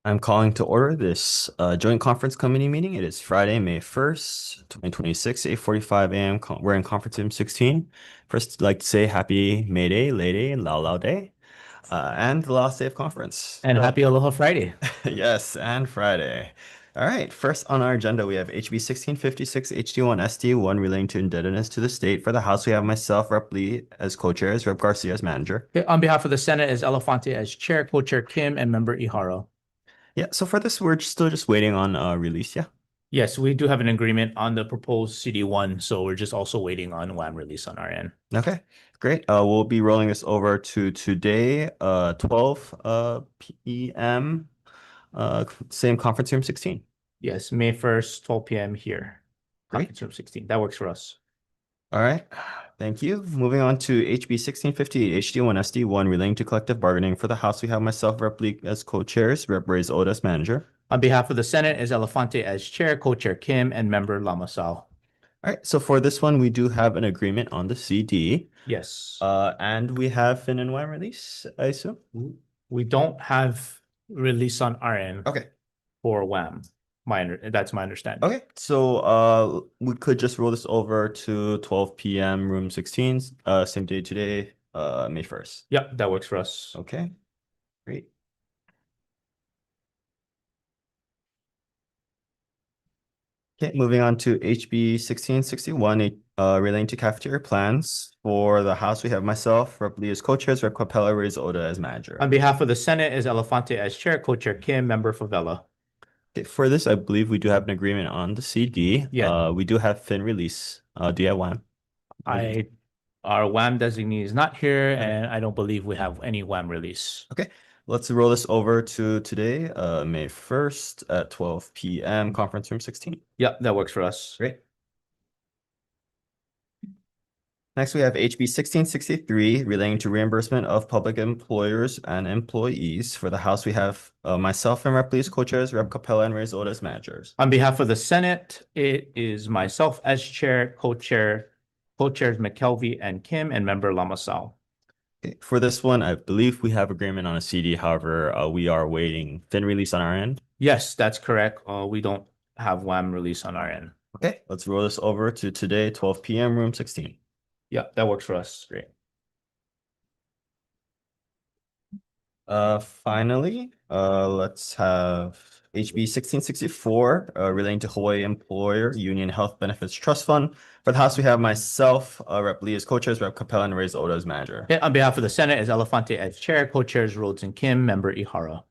I'm calling to order this joint conference committee meeting. It is Friday, May 1st, 2026, 8:45 a.m. We're in conference room 16. First, I'd like to say happy May Day, Lay Day, Lao Lao Day, and the last day of conference. And So, happy Aloha Friday. yes, and Friday. All right, first on our agenda, we have HB 1656 HD1 SD1 relating to indebtedness to the state. For the House, we have myself, Rep. Lee as co-chairs, Rep. Garcia as manager. Okay, on behalf of the Senate is Elefante as chair, co-chair Kim, and member Ihara. Yeah, so for this, we're still just waiting on release. Yeah. Yes, we do have an agreement on the proposed CD1, so we're just also waiting on WAM release on our end. Okay, great. We'll be rolling this over to today, 12 p.m. Same conference room 16. Yes, May 1st, 12 p.m. here. Great. Conference room 16. That works for us. All right. Thank you. Moving on to HB 1658, HD1, SD1 relating to collective bargaining. For the House, we have myself, Rep. Lee as co-chairs, Rep. Ray's Oda as manager. On behalf of the Senate is Elefante as chair, co-chair Kim, and member Lamasal. All right. So for this one, we do have an agreement on the CD. Yes. And we have Fin and WAM release, I assume. We don't have release on our end Okay. for WAM. That's my understanding. Okay, so we could just roll this over to 12 p.m. room 16, same day today, May 1st. Yep, that works for us. Okay, great. Okay, moving on to HB 1661, relating to cafeteria plans. For the House, we have myself, Rep. Lee as co-chairs, Rep. Capella, Reyes Oda as manager. On behalf of the Senate is Elefante as chair, co-chair Kim, member Favela. Okay, for this, I believe we do have an agreement on the CD. Yeah. We do have Fin release. Do you have one? Our WAM designee is not here, and I don't believe we have any WAM release. Okay, let's roll this over to today, May 1st at 12 p.m. conference room 16. Yep, that works for us. Great. Next, we have HB 1663 relating to reimbursement of public employers and employees. For the House, we have myself and Rep. Lee's co-chairs, Rep. Capella and Reyes Oda as managers. On behalf of the Senate, it is myself as chair, co-chairs McKelvey and Kim, and member Lamasal. Okay. For this one, I believe we have agreement on a CD. However, we are waiting Fin release on our end. Yes, that's correct. We don't have WAM release on our end. Okay, let's roll this over to today, 12 p.m. room 16. Yeah, that works for us. Great. Finally, let's have HB 1664 relating to Hawaii Employer Union Health Benefits Trust Fund. For the House, we have myself, Rep. Lee as co-chairs, Rep. Capella and Reyes Oda as manager. Okay, on behalf of the Senate is Elefante as chair, co-chairs Rhodes and Kim, member Ihara.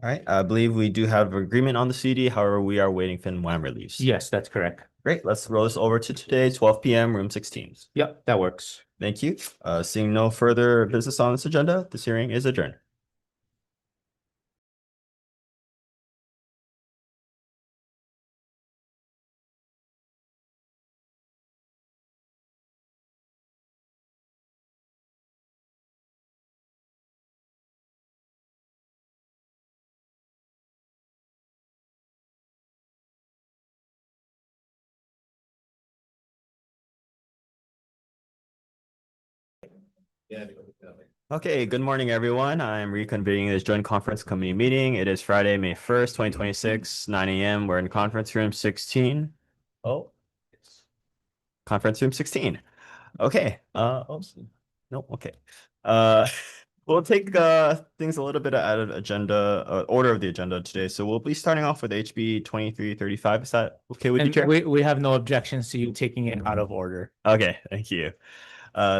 All right, I believe we do have agreement on the CD. However, we are waiting for WAM release. Yes, that's correct. Great, let's roll this over to today, 12 p.m. room 16. Yep, that works. Thank you. Seeing no further business on this agenda, this hearing is adjourned. Okay, good morning, everyone. I'm reconvening this joint conference committee meeting. It is Friday, May 1st, 2026, 9 a.m. We're in conference room 16. Oh, conference room 16. Okay. No, okay. We'll take things a little bit out of agenda, order of the agenda today. So we'll be starting off with HB 2335. Is that okay with you, Chair? We have no objections to you taking it out of order. Okay, thank you.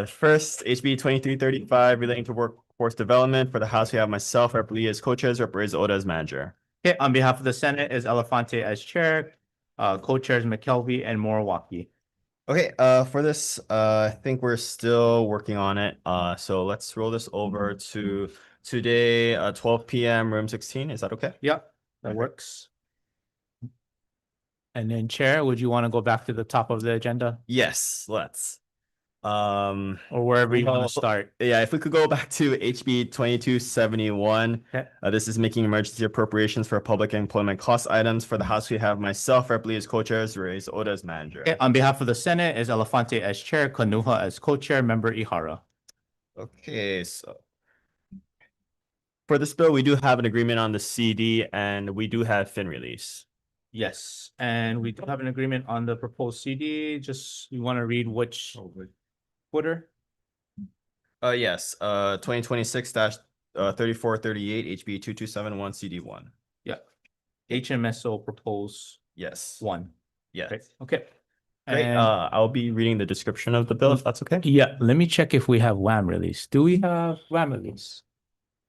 First, HB 2335 relating to workforce development. For the House, we have myself, Rep. Lee as co-chairs, Rep. Reyes Oda as manager. Okay, on behalf of the Senate is Elefante as chair, co-chairs McKelvey and Morawaki. Okay, for this, I think we're still working on it. So let's roll this over to today, 12 p.m. room 16. Is that okay? Yep, that works. And then chair, would you want to go back to the top of the agenda Yes, let's. or wherever you want to start? Yeah, if we could go back to HB 2271. Okay. This is making emergency appropriations for public employment cost items. For the House, we have myself, Rep. Lee as co-chairs, Reyes Oda as manager. Okay, on behalf of the Senate is Elefante as chair, Kanuha as co-chair, member Ihara. Okay, so For this bill, we do have an agreement on the CD and we do have fin release. Yes, and we do have an agreement on the proposed CD. Just you want to read which footer? Yes, 2026 dash 3438 HB 2271 CD1. Yeah. HMSO propose Yes. 1. Yes. Okay. Great. And I'll be reading the description of the bill if that's okay. yeah, let me check if we have WAM release. Do we have WAM release?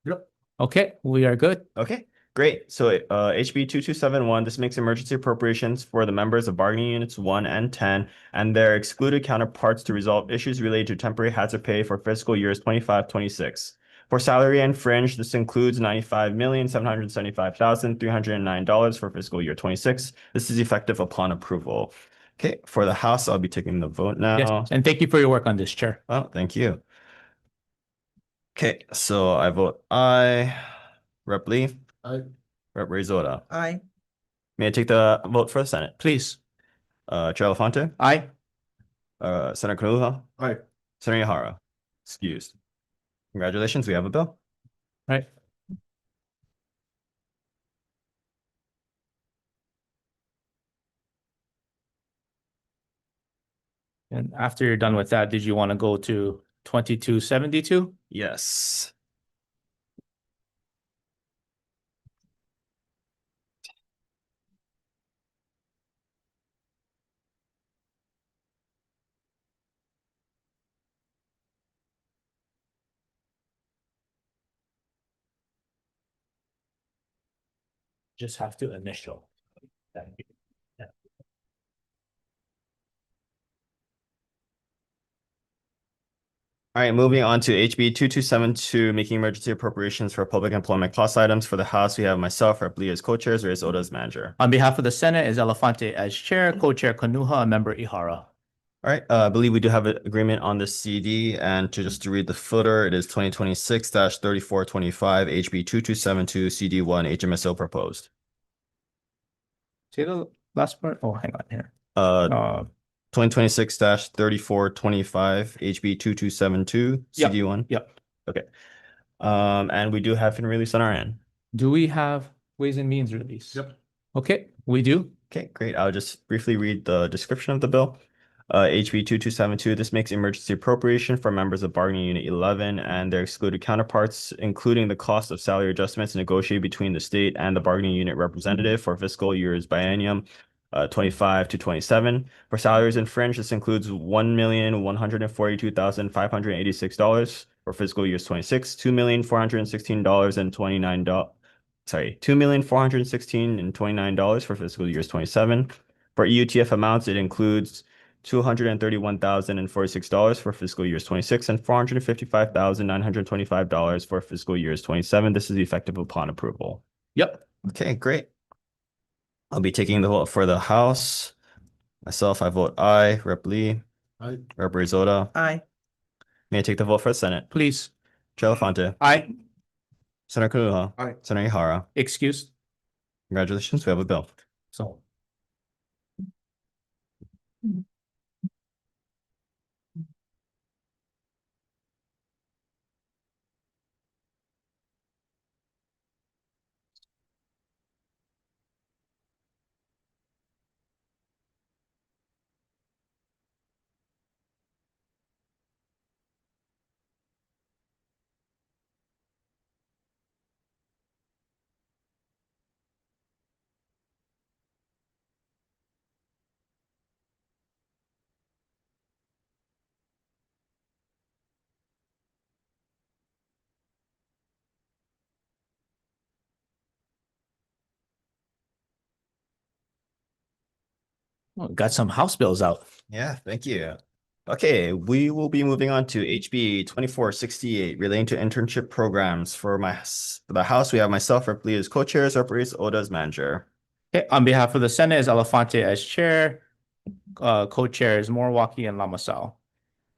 Yep. Okay, we are good. Okay, great. So HB 2271, this makes emergency appropriations for the members of bargaining units 1 and 10 and their excluded counterparts to resolve issues related to temporary hazard pay for fiscal years 25-26. For salary and fringe, this includes $95,775,309 for fiscal year 26. This is effective upon approval. Okay, for the House, I'll be taking the vote now. Yes, and thank you for your work on this, Chair. Oh, thank you. Okay, so I vote aye. Rep. Lee. Aye. Rep. Rizota. Aye. May I take the vote for the Senate? Please. Chair LaFonte, Aye. Senator Kanuha, Aye. Senator Ihara. Excused. Congratulations, we have a bill. Right. And after you're done with that, did you want to go to 2272? Yes. Just have to initial. Thank you. All right, moving on to HB 2272, making emergency appropriations for public employment cost items. For the House, we have myself, Rep. Lee as co-chairs, Reyes Oda as manager. On behalf of the Senate is Elefante as chair, co-chair Kanuha, and member Ihara. All right, I believe we do have an agreement on the CD, and to read the footer, it is 2026-3425 HB 2272 CD1 HMSO proposed. Say the last part. Oh, hang on here. 2026-3425 HB 2272 Yep. CD1. Yep. Okay. And we do have an release on our end. Do we have Ways and Means release? Yep. Okay, we do. Okay, great. I'll just briefly read the description of the bill. HB 2272, this makes emergency appropriation for members of bargaining unit 11 and their excluded counterparts, including the cost of salary adjustments negotiated between the state and the bargaining unit representative for fiscal years biennium 25 to 27. For salaries and fringe, this includes $1,142,586 for fiscal years 26, $2,416.29. Sorry, $2,416.29 for fiscal years 27. For EUTF amounts, it includes $231,046 for fiscal years 26 and $455,925 for fiscal years 27. This is effective upon approval. Yep. Okay, great. I'll be taking the vote for the House. Myself, I vote aye. Rep. Lee. Aye. Rep. Rizota. Aye. May I take the vote for the Senate? Please. Chair LaFonte. Aye. Senator Kanuha. Aye. Senator Ihara. Excuse. Congratulations, we have a bill. So. Oh, got some House bills out. Yeah, thank you. Okay, we will be moving on to HB 2468 relating to internship programs. For the House, we have myself, Rep. Lee as co-chairs, Rep. Reyes Oda as manager. Okay, on behalf of the Senate is Elefante as chair, co-chairs Morwaki and Lamasao.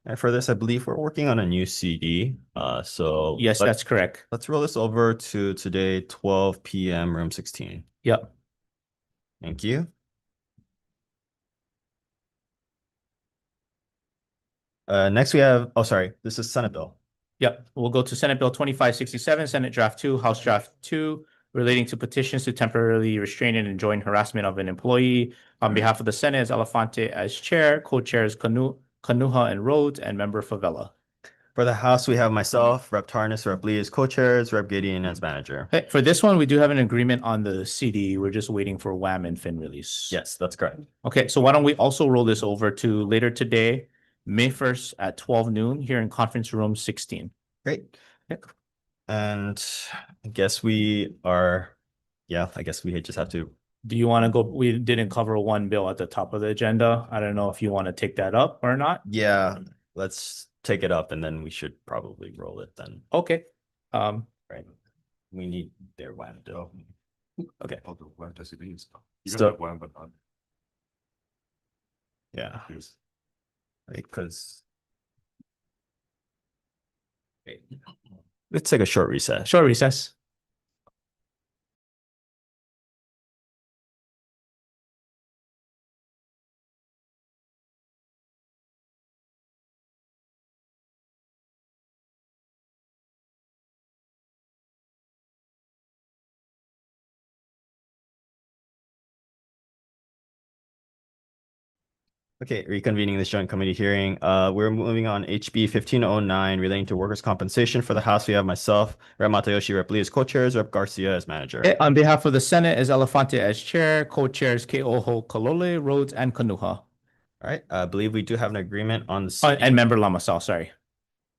And for this, I believe we're working on a new CD. So Yes, that's correct. let's roll this over to today, 12 p.m. room 16. Yep. Thank you. Next we have, oh, sorry, this is Senate bill. Yep, we'll go to Senate Bill 2567, Senate Draft 2, House Draft 2, relating to petitions to temporarily restrain and enjoin harassment of an employee. On behalf of the Senate is Elefante as chair, co-chairs Kanuha and Rhodes, and member Favela. For the House, we have myself, Rep. Tarnas, Rep. Lee as co-chairs, Rep. Gideon as manager. Okay, for this one, we do have an agreement on the CD. We're just waiting for WAM and Fin release. Yes, that's correct. Okay, so why don't we also roll this over to later today, May 1st at 12 noon here in conference room 16. Great. Yep. And I guess we are, I guess we just have to. Do you want to go? We didn't cover one bill at the top of the agenda. I don't know if you want to take that up or not. Yeah, let's take it up and then we should probably roll it then. Okay. Right. We need their WAM bill. Okay. So, Yeah. Because let's take a short recess. Short recess. Okay, reconvening this joint committee hearing. We're moving on HB 1509 relating to workers' compensation. For the House, we have myself, Rep. Matayoshi, Rep. Lee as co-chairs, Rep. Garcia as manager. Okay, on behalf of the Senate is Elefante as chair, co-chairs Keoho Kalole, Rhodes, and Kanuha. All right, I believe we do have an agreement on the And member Lamasal, sorry.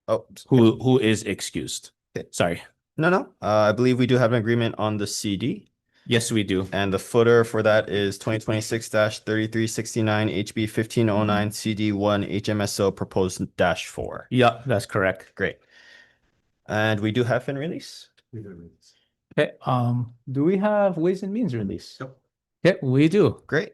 Oh, who is excused. Okay. Sorry. No. I believe we do have an agreement on the CD. Yes, we do. And the footer for that is 2026-3369 HB 1509 CD1 HMSO proposed -4. Yeah, that's correct. Great. And we do have fin release. Okay. Do we have Ways and Means release? Okay, we do. Great.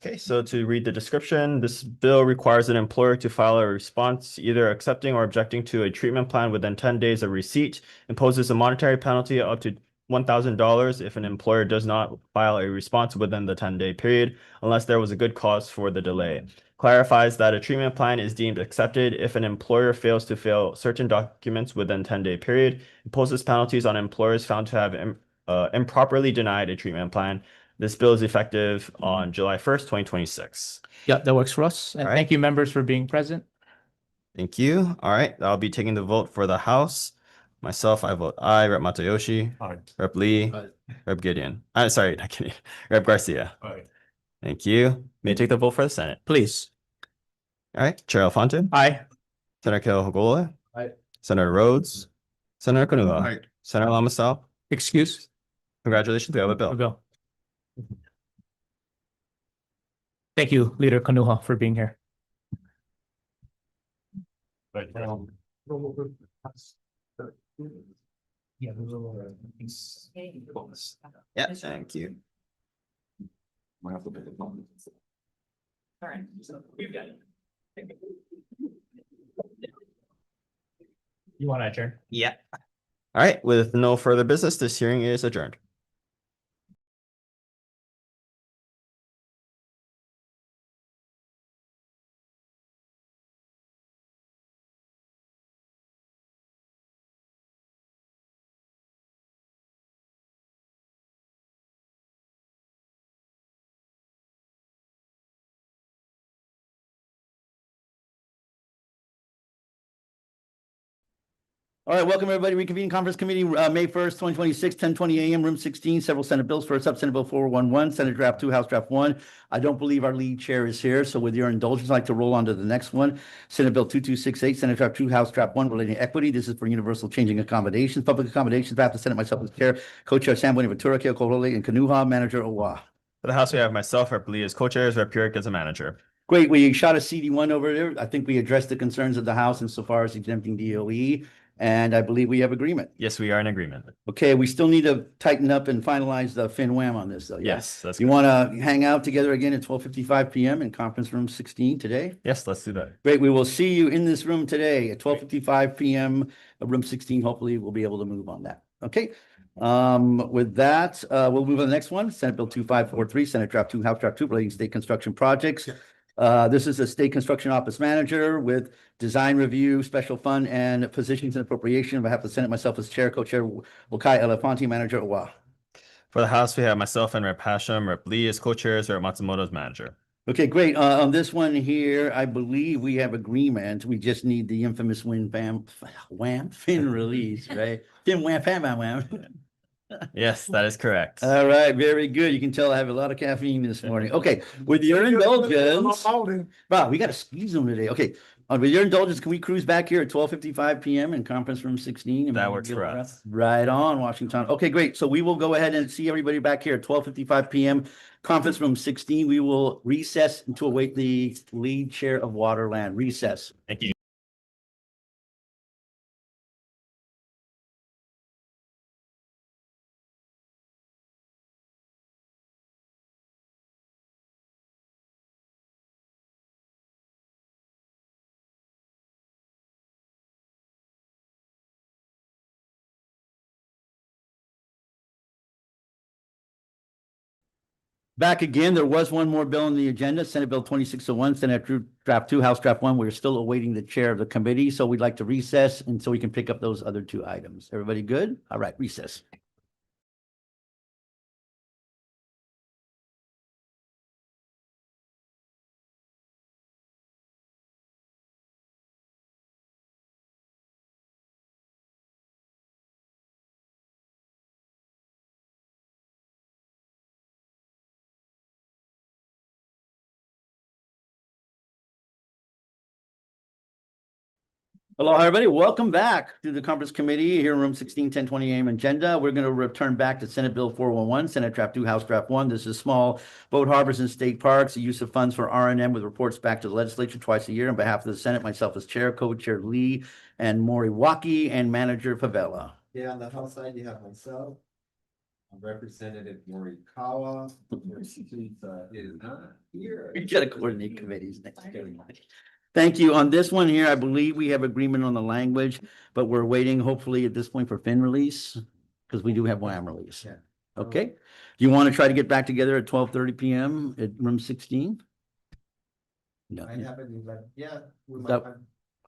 Okay, so to read the description, this bill requires an employer to file a response either accepting or objecting to a treatment plan within 10 days of receipt, imposes a monetary penalty up to $1,000 if an employer does not file a response within the 10-day period, unless there was a good cause for the delay. Clarifies that a treatment plan is deemed accepted if an employer fails to fill certain documents within 10-day period, imposes penalties on employers found to have improperly denied a treatment plan. This bill is effective on July 1st, 2026. Yeah, that works for us. And thank you, members, for being present. Thank you. All right, I'll be taking the vote for the House. Myself, I vote aye. Rep. Matayoshi. Aye. Rep. Lee. Aye. Rep. Gideon. I'm sorry, not Gideon. Rep. Garcia. Aye. Thank you. May I take the vote for the Senate? Please. All right, Chair Alfonte. Aye. Senator Keohogole. Aye. Senator Rhodes. Senator Kanuha. Aye. Senator Lamasal. Excuse. Congratulations, we have a bill. Bill. Thank you, Leader Kanuha, for being here. Yeah, thank you. All right, so we've got it. You want to adjourn? Yeah. All right, with no further business, this hearing is adjourned. All right, welcome everybody. Reconvene Conference Committee, May 1st, 2026, 10:20 a.m., room 16, several Senate bills. First up, Senate Bill 411, Senate Draft 2, House Draft 1. I don't believe our lead chair is here, so with your indulgence, I'd like to roll on to the next one. Senate Bill 2268, Senate Draft 2, House Draft 1, relating to equity. This is for universal changing accommodations, public accommodations. Behalf of the Senate, myself as chair, co-chair Sam Buenaventura, Keo Kolole, and Kanuha, manager Owa. For the House, we have myself, Rep. Lee as co-chairs, Rep. Purick as a manager. Great, we shot a CD1 over there. I think we addressed the concerns of the House insofar as exempting DOE. And I believe we have agreement. Yes, we are in agreement. Okay, we still need to tighten up and finalize the FinWAM on this, though. Yeah? Yes, that's You good. want to hang out together again at 12:55 p.m. in conference room 16 today? Yes, let's do that. Great, we will see you in this room today at 12:55 p.m. Room 16. Hopefully, we'll be able to move on that. Okay. With that, we'll move on to the next one. Senate Bill 2543, Senate Draft 2, House Draft 2, relating to state construction projects. This is a state construction office manager with design review, special fund, and positions and appropriation. On behalf of the Senate, myself as chair, co-chair Wakai Elefanti, manager Owa. For the House, we have myself and Rep. Hashem, Rep. Lee as co-chairs, Rep. Matsumoto as manager. Okay, great. On this one here, I believe we have agreement. We just need the infamous fin release, right? Fin wham, fam, wham, wham. Yes, that is correct. All right, very good. You can tell I have a lot of caffeine this morning. Okay, with your indulgence, wow, we got to squeeze them today. Okay, with your indulgence, can we cruise back here at 12:55 p.m. in conference room 16? That works for us. Right on, Washington. Okay, great. So we will go ahead and see everybody back here at 12:55 p.m. Conference room 16. We will recess to await the lead chair of Waterland. Recess. Thank you. Back again, there was one more bill on the agenda, Senate Bill 2601, Senate Draft 2, House Draft 1. We're still awaiting the chair of the committee, so we'd like to recess and so we can pick up those other two items. Everybody good? All right, recess. Hello, everybody. Welcome back to the conference committee here in room 16, 10:20 a.m. agenda. We're going to return back to Senate Bill 411, Senate Draft 2, House Draft 1. This is small boat harbors and state parks, the use of funds for R&M with reports back to the legislature twice a year. On behalf of the Senate, myself as chair, co-chair Lee and Moriwaki, and manager Favela. Yeah, on the House side, you have myself, Representative Morikawa. She's is not here. We got to coordinate committees next year. Thank you. On this one here, I believe we have agreement on the language, but we're waiting hopefully at this point for fin release because we do have WAM release. Yeah. Okay. Do you want to try to get back together at 12:30 p.m. at room 16? No. I haven't, but yeah, we That-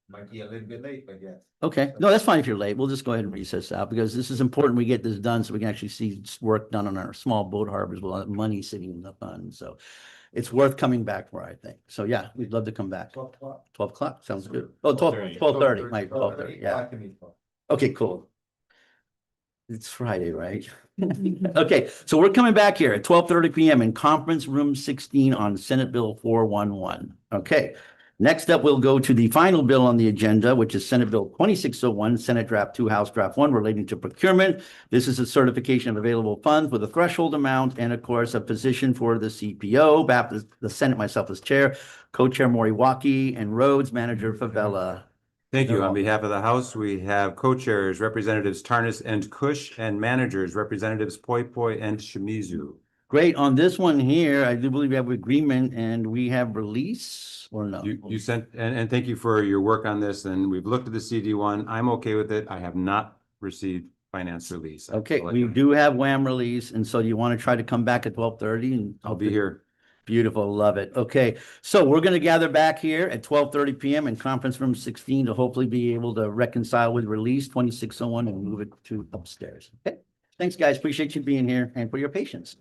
might be a little bit late, but yes. Okay. No, that's fine if you're late. We'll just go ahead and recess out because this is important we get this done so we can actually see work done on our small boat harbors with a lot of money sitting in the fund. So it's worth coming back for, I think. So yeah, we'd love to come back. 12 o'clock. 12 o'clock sounds good. Oh, 12:30, right, 12:30, yeah. I can meet 12. Okay, cool. It's Friday, right? Okay, so we're coming back here at 12:30 p.m. in conference room 16 on Senate Bill 411. Okay, next up, we'll go to the final bill on the agenda, which is Senate Bill 2601, Senate Draft 2, House Draft 1, relating to procurement. This is a certification of available funds with a threshold amount and, of course, a position for the CPO. Baptist, the Senate, myself as chair, co-chair Moriwaki, and Rhodes, manager Favela. Thank you. You're On behalf of the House, we have co-chairs, Representatives Tarnas and Kush, and managers, Representatives Poi Poi and Shimizu. Great. On this one here, I do believe we have agreement and we have release or no? You sent, and thank you for your work on this, and we've looked at the CD one. I'm okay with it. I have not received finance release. Okay, I'll let we you know. do have WAM release, and so do you want to try to come back at 12:30 and I'll be here. Beautiful, love it. Okay, so we're going to gather back here at 12:30 p.m. in conference room 16 to hopefully be able to reconcile with release 2601 and move it to upstairs. Okay, thanks, guys. Appreciate you being here and for your patience.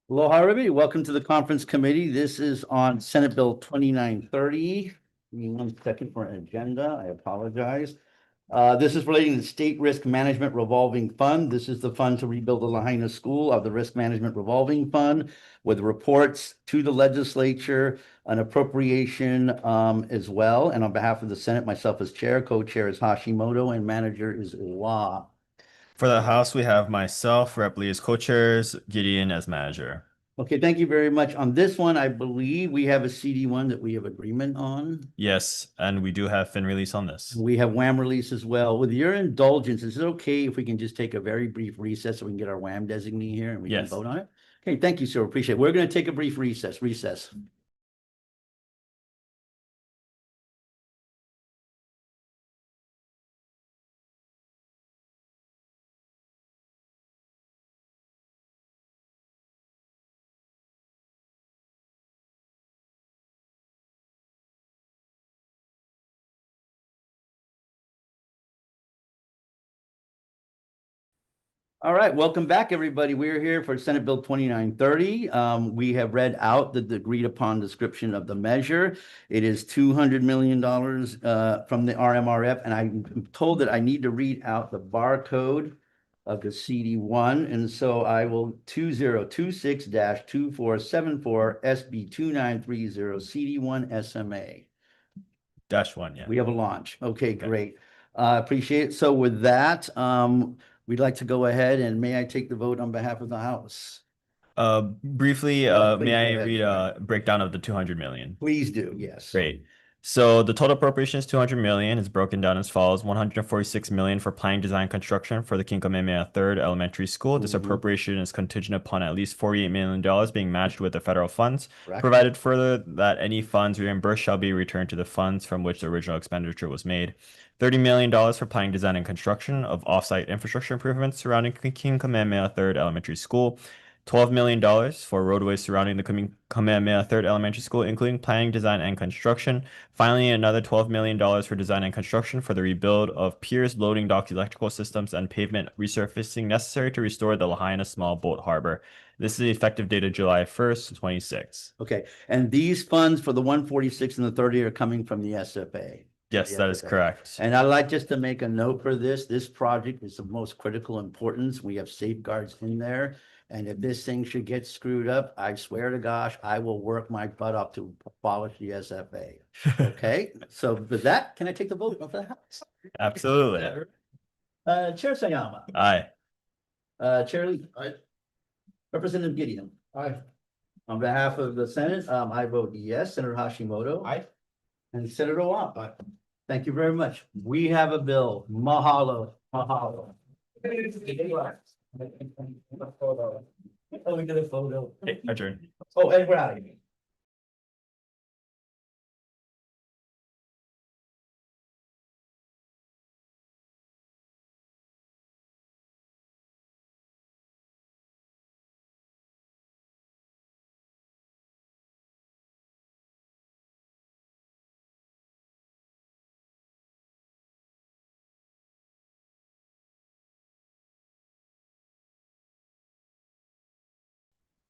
Aloha, everybody. Welcome to the conference committee. This is on Senate Bill 2930. Give me 1 second for an agenda. I apologize. This is relating to the State Risk Management Revolving Fund. This is the fund to rebuild the Lahaina School of the Risk Management Revolving Fund with reports to the legislature, an appropriation as well. And on behalf of the Senate, myself as chair, co-chair is Hashimoto, and manager is Iwa. For the House, we have myself, Rep. Lee as co-chairs, Gideon as manager. Okay, thank you very much. On this one, I believe we have a CD1 that we have agreement on. Yes, and we do have fin release on this. We have WAM release as well. With your indulgence, is it okay if we can just take a very brief recess so we can get our WAM designee here and we can Yes. vote on it? Okay, thank you, sir. Appreciate it. We're going to take a brief recess. All right, welcome back, everybody. We're here for Senate Bill 2930. We have read out the agreed upon description of the measure. It is $200 million from the RMRF, and I'm told that I need to read out the barcode of the CD1, and so I will 2026-2474 SB 2930 CD1 SMA. -1, yeah. We have a launch. Okay, great. Appreciate it. So with that, we'd like to go ahead and may I take the vote on behalf of the House? Briefly, Yeah, please may go I ahead, read sir. a breakdown of the 200 million? Please do, yes. Great. So the total appropriation is 200 million. Is broken down as follows: 146 million for planning, design, construction for the King Kamehameha III Elementary School. This appropriation is contingent upon at least $48 million being matched with the federal funds. Correct. Provided further that any funds reimbursed shall be returned to the funds from which the original expenditure was made. $30 million for planning, design, and construction of off-site infrastructure improvements surrounding King Kamehameha III Elementary School. $12 million for roadways surrounding the Kamehameha III Elementary School, including planning, design, and construction. Finally, another $12 million for design and construction for the rebuild of piers, loading docks, electrical systems, and pavement resurfacing necessary to restore the Lahaina Small Boat Harbor. This is the effective date of July 1st, 26. Okay, and these funds for the 146 and the 30 are coming from the SFA. Yes, that is correct. And I'd like just to make a note for this. This project is of most critical importance. We have safeguards in there. And if this thing should get screwed up, I swear to gosh, I will work my butt off to abolish the SFA. Okay, so with that, can I take the vote for the House? Absolutely. Chair Sayama, Aye. Chair Lee. Aye. Representative Gideon. Aye. On behalf of the Senate, I vote yes. Senator Hashimoto. Aye. And Senator Wong. Thank you very much. We have a bill. Mahalo, mahalo. Oh, we did a photo. Okay, adjourn. Oh, and we're out of here.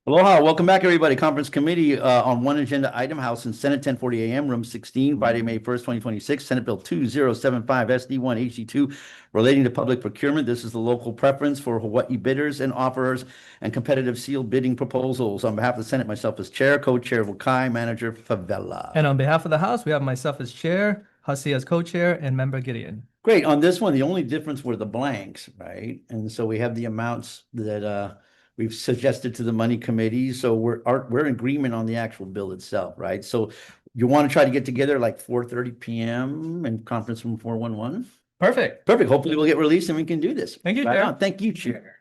Aloha, welcome back, everybody. Conference committee on one agenda item, House and Senate, 10:40 a.m., room 16, Friday, May 1st, 2026, Senate Bill 2075 SD1 HD2 relating to public procurement. This is the local preference for Hawaii bidders and offerers and competitive sealed bidding proposals. On behalf of the Senate, myself as chair, co-chair Wakai, manager Favela. And on behalf of the House, we have myself as chair, Hussey as co-chair, and member Gideon. Great. On this one, the only difference were the blanks, right? And so we have the amounts that we've suggested to the money committee. So we're in agreement on the actual bill itself, right? So you want to try to get together like 4:30 p.m. in conference room 411? Perfect. Perfect. Hopefully we'll get released and we can do this. Thank you, Right Chair. on. Thank you, Chair.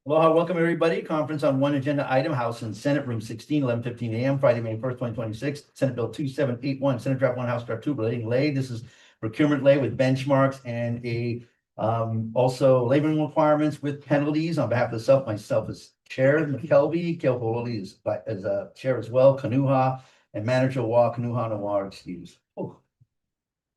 Aloha, welcome everybody. Conference on one agenda item, House and Senate, room 16, 11:15 a.m., Friday, May 1st, 2026. Senate Bill 2781, Senate Draft 1, House Draft 2, relating lay. This is procurement lay with benchmarks and also labeling requirements with penalties. On behalf of myself as chair, McKelvey, Keopolili is as a chair as well, Kanuha, and manager Wa, Kanuha Nawar, excuse. Oh.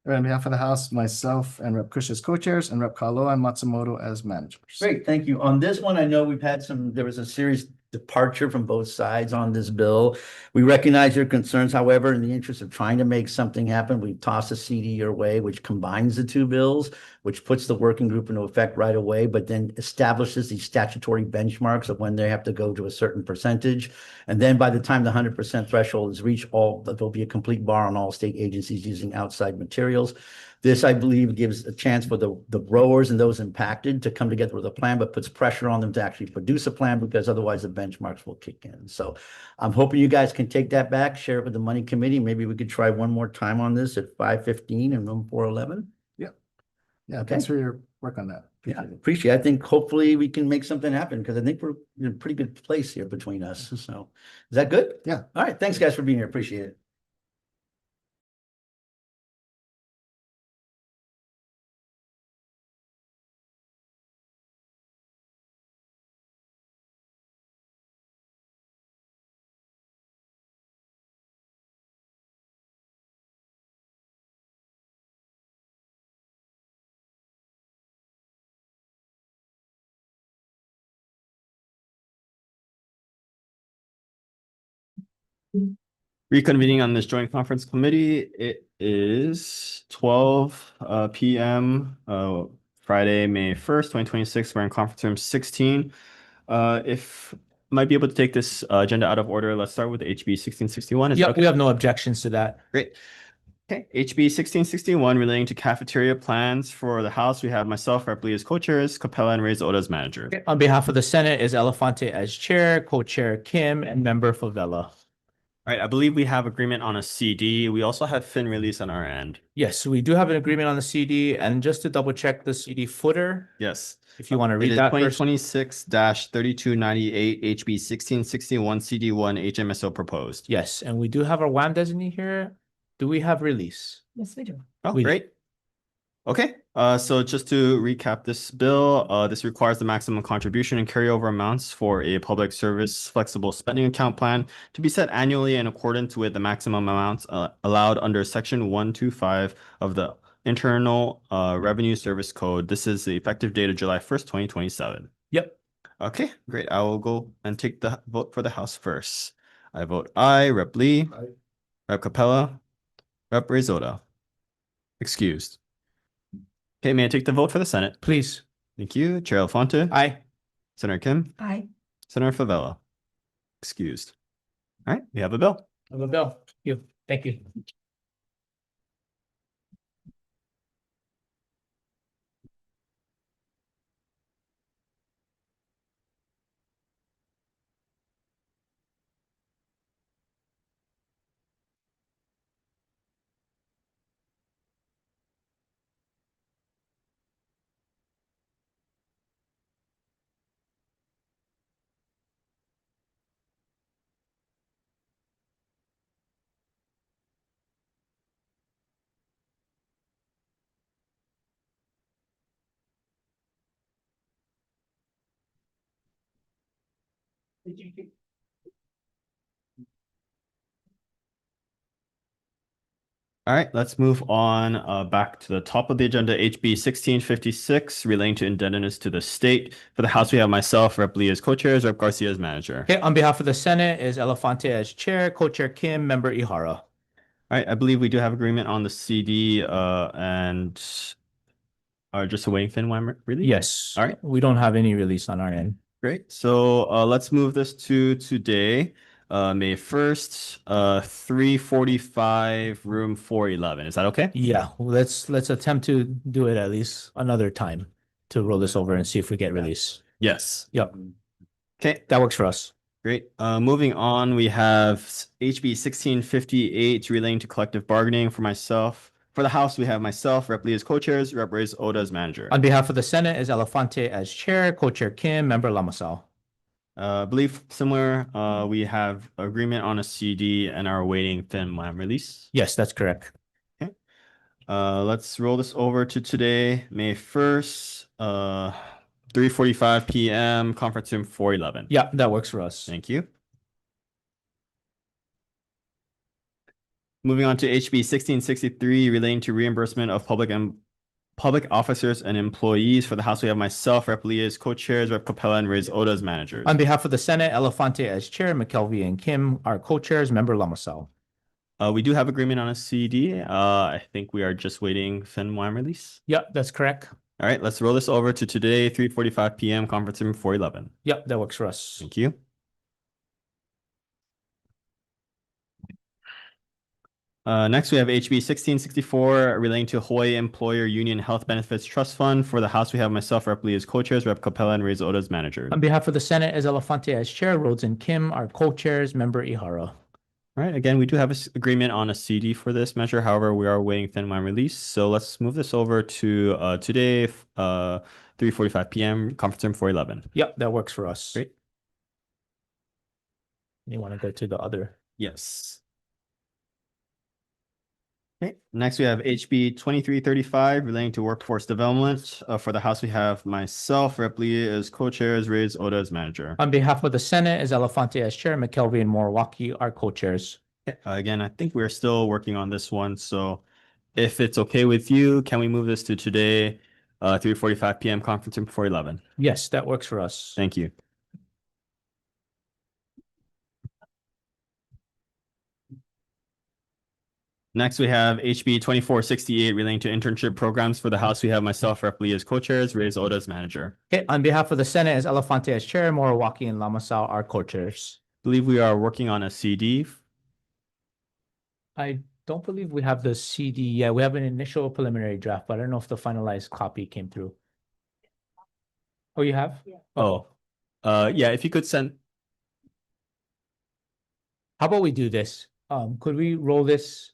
On behalf of the House, myself and Rep. Kush as co-chairs and Rep. Kaloa and Matsumoto as managers. Great, thank you. On this one, I know we've had there was a serious departure from both sides on this bill. We recognize your concerns. However, in the interest of trying to make something happen, we toss a CD your way, which combines the two bills, which puts the working group into effect right away, but then establishes these statutory benchmarks of when they have to go to a certain percentage. And then by the time the 100% threshold is reached, there'll be a complete bar on all state agencies using outside materials. This, I believe, gives a chance for the growers and those impacted to come together with a plan, but puts pressure on them to actually produce a plan because otherwise the benchmarks will kick in. So I'm hoping you guys can take that back, share it with the money committee. Maybe we could try one more time on this at 5:15 in room 411. Yeah, Okay. thanks for your work on that. Yeah, appreciate it. I think hopefully we can make something happen because I think we're in a pretty good place here between us. So is that good? Yeah. All right. Thanks, guys, for being here. Appreciate it. Reconvening on this joint conference committee, it is 12 p.m. Friday, May 1st, 2026. We're in conference room 16. If might be able to take this agenda out of order, let's start with HB 1661. Is that Yep, okay? we have no objections to that. Great. Okay, HB 1661 relating to cafeteria plans for the House. We have myself, Rep. Lee as co-chairs, Capella and Reyes Oda as manager. Okay, on behalf of the Senate is Elefante as chair, co-chair Kim, and member Favela. All right, I believe we have agreement on a CD. We also have fin release on our end. Yes, we do have an agreement on the CD, and just to double check the CD footer, Yes. if you want to It read is that first. 2026-3298 HB 1661 CD1 HMSO proposed. Yes, and we do have our WAM designee here. Do we have release? Yes, we do. Oh, We do. great. Okay, so just to recap this bill, this requires the maximum contribution and carryover amounts for a public service flexible spending account plan to be set annually in accordance with the maximum amounts allowed under Section 125 of the Internal Revenue Service Code. This is the effective date of July 1st, 2027. Yep. Okay, great. I will go and take the vote for the House first. I vote aye. Rep. Lee. Aye. Rep. Capella. Rep. Rizota. Excused. Okay, may I take the vote for the Senate? Please. Thank you. Chair Alfonte. Aye. Senator Kim. Aye. Senator Favela. Excused. All right, we have a bill. Have a bill. Thank you. All right, let's move on back to the top of the agenda, HB 1656, relating to indebtedness to the state. For the House, we have myself, Rep. Lee as co-chairs, Rep. Garcia as manager. Okay, on behalf of the Senate is Elefante as chair, co-chair Kim, member Ihara. All right, I believe we do have agreement on the CD and are just awaiting FinWAM release? Yes. All right. We don't have any release on our end. Great. So let's move this to today, May 1st, 3:45, room 411. Is that okay? Yeah, let's attempt to do it at least another time to roll this over and see if we get release. Yes. Yep, Okay, that works for us. great. Moving on, we have HB 1658 relating to collective bargaining for myself. For the House, we have myself, Rep. Lee as co-chairs, Rep. Reyes Oda as manager. On behalf of the Senate is Elefante as chair, co-chair Kim, member Lamasal. I believe similar, we have agreement on a CD and are awaiting FinWAM release. Yes, that's correct. Let's roll this over to today, May 1st, 3:45 p.m., conference room 411. Yeah, that works for us. Thank you. Moving on to HB 1663 relating to reimbursement of public public officers and employees. For the House, we have myself, Rep. Lee as co-chairs, Rep. Capella and Reyes Oda as managers. On behalf of the Senate, Elefante as chair, McKelvey and Kim are co-chairs, member Lamasal. We do have agreement on a CD. I think we are just waiting FinWAM release. Yep, that's correct. All right, let's roll this over to today, 3:45 p.m. conference room 411. Yep, that works for us. Thank you. Next, we have HB 1664 relating to Hawaii Employer Union Health Benefits Trust Fund. For the House, we have myself, Rep. Lee as co-chairs, Rep. Capella and Reyes Oda as manager. On behalf of the Senate, as Elefante as chair, Rhodes and Kim are co-chairs, member Ihara. All right, again, we do have an agreement on a CD for this measure. However, we are waiting FinWAM release. So let's move this over to today, 3:45 p.m. conference room 411. Yep, that works for us. Great. You want to go to the other? Yes. Okay, next we have HB 2335 relating to workforce development. For the House, we have myself, Rep. Lee as co-chairs, Reyes Oda as manager. On behalf of the Senate, as Elefante as chair, McKelvey and Morawaki are co-chairs. Again, I think we're still working on this one. So if it's okay with you, can we move this to today, 3:45 p.m. conference room 411? Yes, that works for us. Thank you. Next, we have HB 2468 relating to internship programs. For the House, we have myself, Rep. Lee as co-chairs, Reyes Oda as manager. Okay, on behalf of the Senate, as Elefante as chair, Morawaki and Lamasal are co-chairs. I believe we are working on a CD. I don't believe we have the CD yet. We have an initial preliminary draft, but I don't know if the finalized copy came through. Oh, you have? Oh, yeah, if you could send. How about we do this? Could we roll this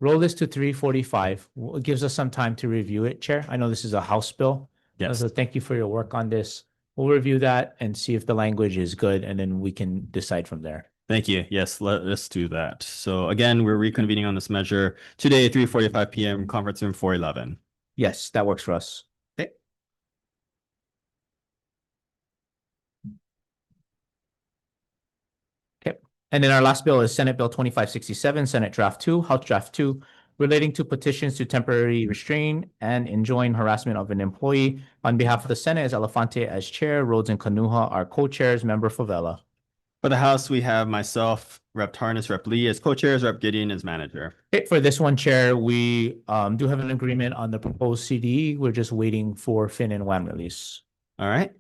to 3:45? It gives us some time to review it, Chair. I know this is a House bill. Yes. So thank you for your work on this. We'll review that and see if the language is good, and then we can decide from there. Thank you. Yes, let's do that. So again, we're reconvening on this measure today, 3:45 p.m. conference room 411. Yes, that works for us. Okay. Okay. And then our last bill is Senate Bill 2567, Senate Draft 2, House Draft 2, relating to petitions to temporarily restrain and enjoin harassment of an employee. On behalf of the Senate, as Elefante as chair, Rhodes and Kanuha are co-chairs, member Favela. For the House, we have myself, Rep. Tarnas, Rep. Lee as co-chairs, Rep. Gideon as manager. Okay, for this one, Chair, we do have an agreement on the proposed CDE. We're just waiting for Fin and WAM release. All right.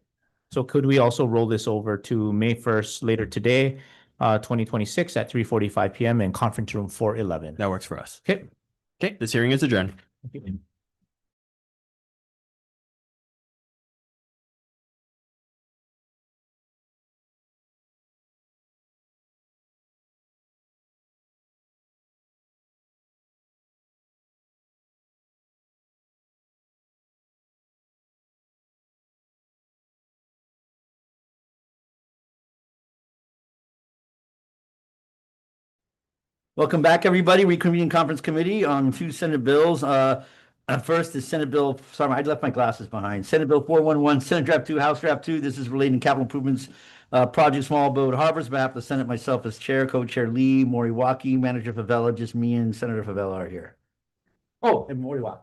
So could we also roll this over to May 1st later today, 2026 at 3:45 p.m. in conference room 411? That works for us. Okay. Okay, this hearing is adjourned. Thank you. Welcome back, everybody. Reconvening Conference Committee on two Senate bills. First is Senate Bill, sorry, I left my glasses behind. Senate Bill 411, Senate Draft 2, House Draft 2. This is relating to capital improvements, project Small Boat Harbors. On behalf of the Senate, myself as chair, co-chair Lee, Moriwaki, manager Favela, just me and Senator Favela are here. Oh, and Moriwaki.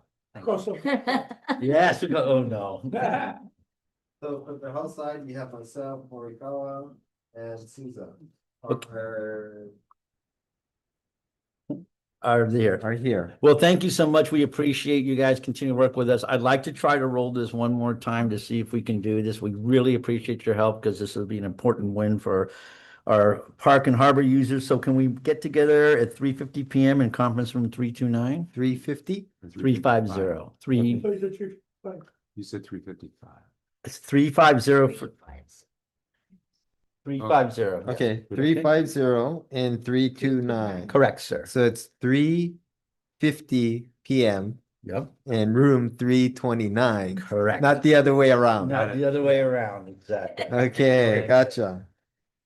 Yes, oh no. So for the House side, you have myself, Morikawa, and Susan. Are there. Are here. Well, thank you so much. We appreciate you guys continue to work with us. I'd like to try to roll this one more time to see if we can do this. We really appreciate your help because this will be an important win for our park and harbor users. So can we get together at 3:50 p.m. in conference room 329? 350? 350. You said 355. It's 350 for 350. Okay, 350 and 329. Correct, sir. So it's 3:50 p.m. Yep. in room 329, Correct. not the other way around. Not the other way around, exactly. Okay, gotcha.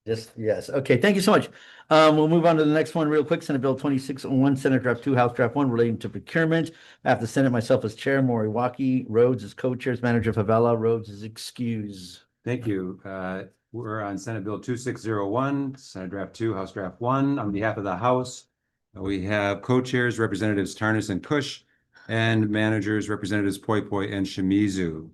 Just, yes. Okay, thank you so much. We'll move on to the next one real quick. Senate Bill 2601, Senate Draft 2, House Draft 1 relating to procurement. After the Senate, myself as chair, Moriwaki, Rhodes as co-chairs, manager Favela, Rhodes is excused. Thank you. We're on Senate Bill 2601, Senate Draft 2, House Draft 1. On behalf of the House, we have co-chairs Representatives Tarnas and Cush. and managers, Representatives Poi Poi and Shimizu.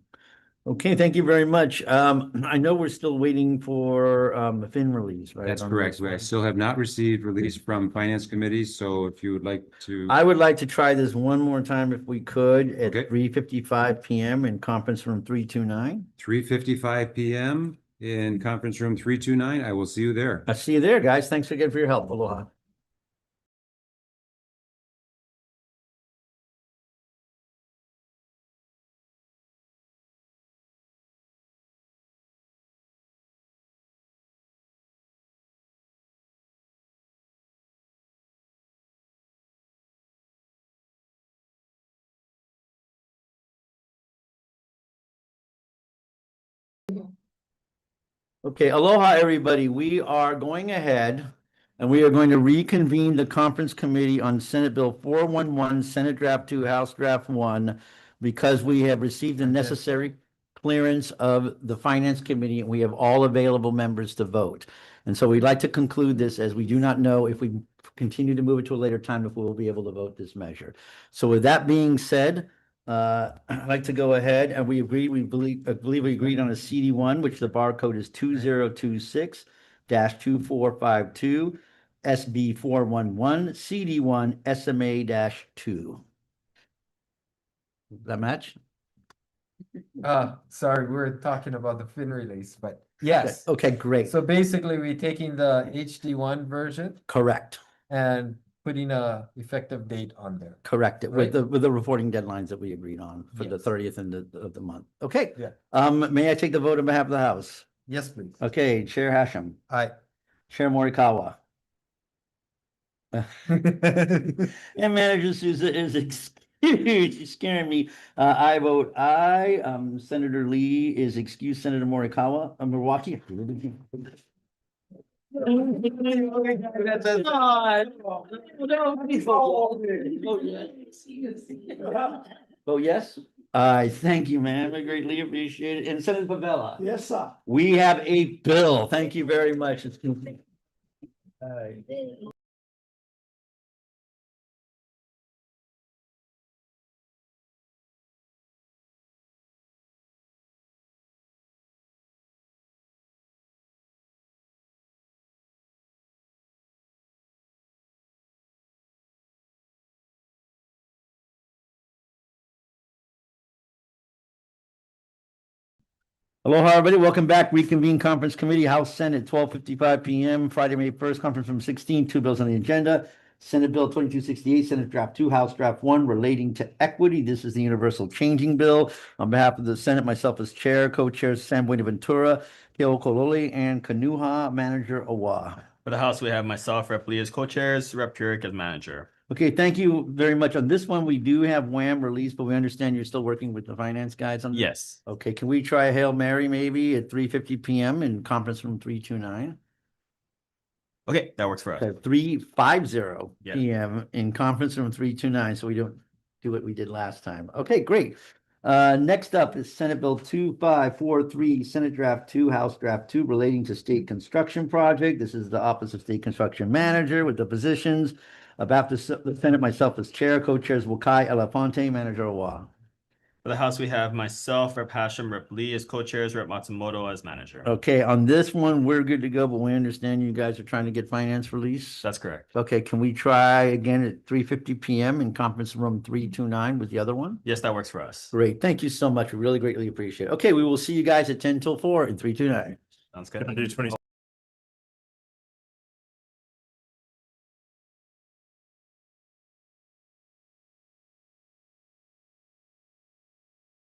Okay, thank you very much. I know we're still waiting for the fin release, right? That's on correct. this I one. still have not received release from Finance Committee, so if you would like to. I would like to try this one more time if we could at Okay. 3:55 PM in conference room 329. 3:55 PM in conference room 329. I will see you there. I'll see you there, guys. Thanks again for your help. Aloha. Okay, aloha, everybody. We are going ahead and we are going to reconvene the conference committee on Senate Bill 411, Senate Draft 2, House Draft 1, because we have received the necessary clearance of the Finance Committee and we have all available members to vote. And so we'd like to conclude this as we do not know if we continue to move it to a later time, if we will be able to vote this measure. So with that being said, I'd like to go ahead and we believe we agreed on a CD1, which the barcode is 2026-2452, SB 411, CD1, SMA-2. Does that match? Sorry, we were talking about the fin release, but yes. Okay, great. So basically, we're taking the HD1 version Correct, and putting a effective date on there. correct. Right. With the reporting deadlines that we agreed on for the Yes. 30th of the month. Okay. Yeah. May I take the vote on behalf of the House? Yes, please. Okay, Chair Hashem, Aye. Chair Morikawa. And Manager Souza is excused. She's scaring me. I vote aye. Senator Lee is excused. Senator Morikawa, Milwaukee. Oh, yes? I thank you, ma'am. I greatly appreciate it. And Senator Pavella. Yes, sir. We have a bill. Thank you very much. It's Aloha, everybody. Welcome back. Reconvene Conference Committee, House Senate, 12:55 PM, Friday, May 1st, conference from 16, two bills on the agenda. Senate Bill 2268, Senate Draft 2, House Draft 1, relating to equity. This is the Universal Changing Bill. On behalf of the Senate, myself as chair, co-chairs Sam Buenaventura, Keo Kololi, and Kanuha, Manager Awa. For the House, we have myself, Rep. Lee as co-chairs, Rep. Keurig as manager. Okay, thank you very much. On this one, we do have WHAM released, but we understand you're still working with the finance guys on this? Yes. Okay, can we try a Hail Mary maybe at 3:50 PM in conference room 329? Okay, that works for us. Okay, 3:50 Yeah. PM in conference room 329, so we don't do what we did last time. Okay, great. Next up is Senate Bill 2543, Senate Draft 2, House Draft 2, relating to state construction project. This is the Office of State Construction Manager with the positions of Baptist the Senate, myself as chair, co-chairs Wakai Elefante, Manager Awa. For the House, we have myself, Rep. Hashem, Rep. Lee as co-chairs, Rep. Matsumoto as manager. Okay, on this one, we're good to go, but we understand you guys are trying to get finance release. That's correct. Okay, can we try again at 3:50 PM in conference room 329 with the other one? Yes, that works for us. Great, thank you so much. We really greatly appreciate it. Okay, we will see you guys at 10 till 4 in 329. Sounds good.